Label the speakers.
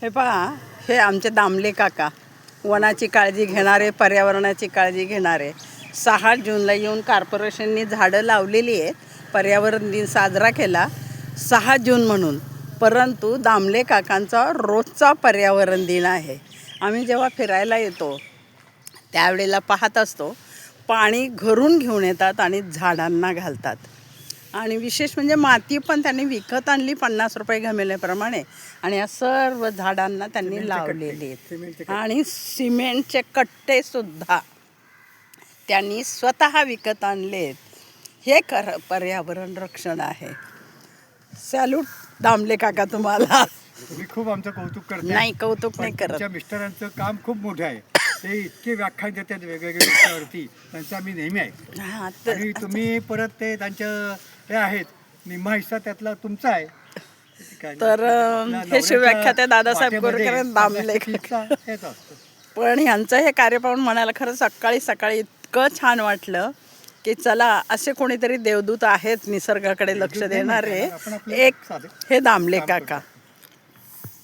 Speaker 1: हे पहा, हे आमचे दामले काका, वनाची काळजी घेणारे, पर्यावरणाची काळजी घेणारे. 6 जूनला येऊन कॉर्पोरेशननी झाडं लावलेली आहेत. पर्यावरण दिन साजरा केला 6 जून म्हणून, परंतु दामले काकांचा रोजचा पर्यावरण दिन आहे. आम्ही जेव्हा फिरायला येतो त्यावेळेला पाहत असतो, पाणी घरून घेऊन येतात आणि झाडांना घालतात. आणि विशेष म्हणजे माती पण त्यांनी विकत आणली 50 रुपये घमेल्याप्रमाणे, आणि या सर्व झाडांना त्यांनी लावलेले आहेत. आणि सिमेंटचे कट्टेसुद्धा त्यांनी स्वतः विकत आणलेत. हे पर्यावरण रक्षण आहे. सॅल्यूट दामले काका तुम्हाला.
Speaker 2: तुम्ही खूप आमचं कौतुक करता.
Speaker 1: नाही, कौतुक नाही करत.
Speaker 2: तुमच्या मिस्टरांचं काम खूप मोठं आहे. ते इतके व्याख्यान देतात वेगवेगळ्या विषयावरती, त्यांचा मी नेहमी ऐकतो. आणि तुम्ही परत ते त्यांचं हे आहेत, निम्मा हिस्सा त्यातला तुमचा आहे.
Speaker 1: तर हे शिवव्याख्याते दादासाहेब गोरकर दामले काका. पण ह्यांचं हे कार्य पाहून म्हणायला खरं सकाळी इतकं छान वाटलं की चला, असे कोणीतरी देवदूत आहेत निसर्गाकडे लक्ष देणारे. एक हे दामले काका.